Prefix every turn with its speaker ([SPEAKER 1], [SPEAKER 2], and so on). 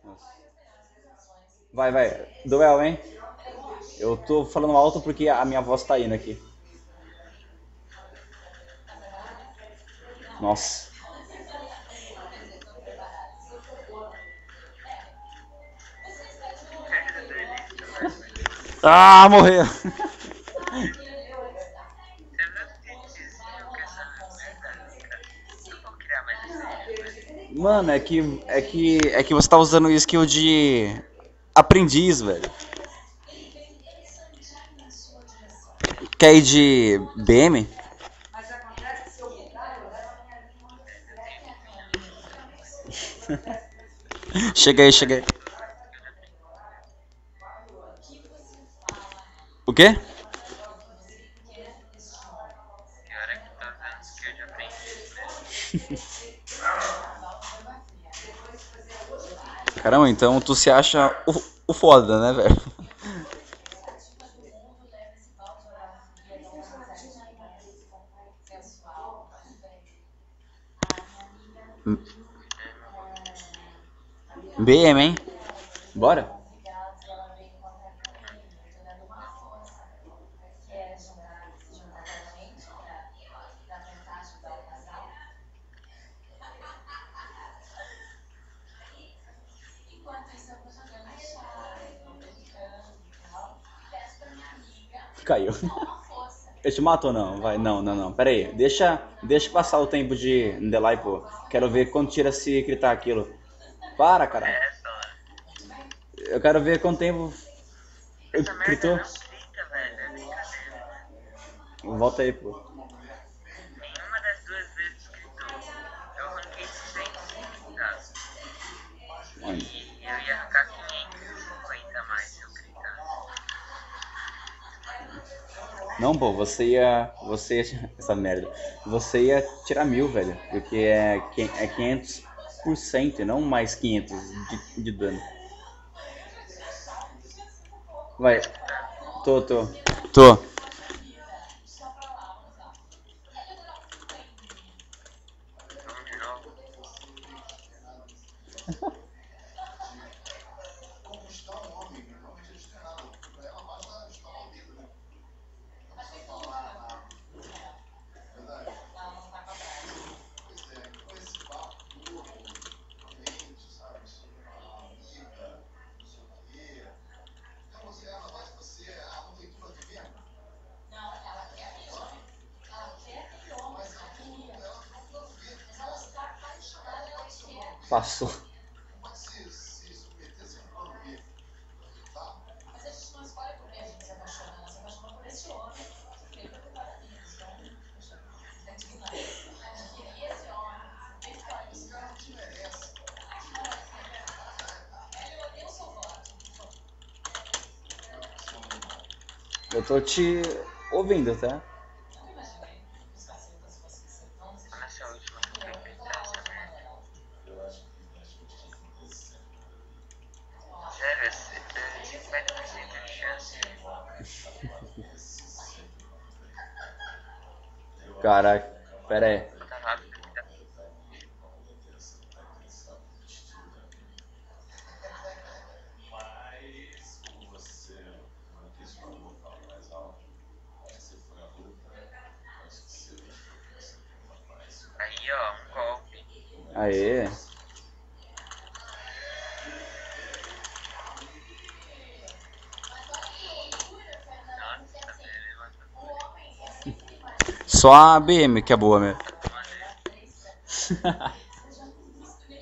[SPEAKER 1] Nossa. Vai, vai. Duel, hein? Eu tô falando alto porque a minha voz tá indo aqui. Nossa.
[SPEAKER 2] Perda da eleição, velho.
[SPEAKER 1] Ah, morreu.
[SPEAKER 2] Você viu o que diziam que essa merda, cara? Não vou criar mais esse vídeo, velho.
[SPEAKER 1] Mano, é que você tá usando skill de aprendiz, velho. Quer ir de BM?
[SPEAKER 2] Eu tenho que ter um negócio, velho.
[SPEAKER 1] Chega aí, chega aí.
[SPEAKER 2] Eu já aprendi.
[SPEAKER 1] O quê?
[SPEAKER 2] Pior é que tô usando skill de aprendiz mesmo.
[SPEAKER 1] Caramba, então tu se acha o foda, né, velho?
[SPEAKER 2] É, meu mano.
[SPEAKER 1] BM, hein? Bora? Caiu. Eu te mato ou não? Vai, não, não, não. Pera aí. Deixa passar o tempo de delay, pô. Quero ver quanto tira se gritar aquilo. Para, cara.
[SPEAKER 2] É essa, mano.
[SPEAKER 1] Eu quero ver quanto tempo
[SPEAKER 2] Essa merda
[SPEAKER 1] gritou.
[SPEAKER 2] não grita, velho. É brincadeira.
[SPEAKER 1] Volta aí, pô.
[SPEAKER 2] Nenhuma das duas vezes gritou. Eu arranquei 250.
[SPEAKER 1] Mano.
[SPEAKER 2] E eu ia arrancar 550 a mais se eu gritasse.
[SPEAKER 1] Não, pô, essa merda. Você ia tirar 1000, velho. Porque é 500% e não mais 500 de dano.
[SPEAKER 2] Tá
[SPEAKER 1] Vai,
[SPEAKER 2] escutando?
[SPEAKER 1] tô. Tô.
[SPEAKER 2] Vamos de novo.
[SPEAKER 1] Passou. Eu tô te ouvindo, tá?
[SPEAKER 2] Quando é essa última que foi gritar essa merda? Sério, é 50% de chance.
[SPEAKER 1] Caraca, pera aí.
[SPEAKER 2] Tá rápido que tá. Aí, ó, um golpe.
[SPEAKER 1] Aê.
[SPEAKER 2] Nossa, velho, me matou com ele.
[SPEAKER 1] Só a BM que é boa mesmo.
[SPEAKER 2] Tá tomando ele.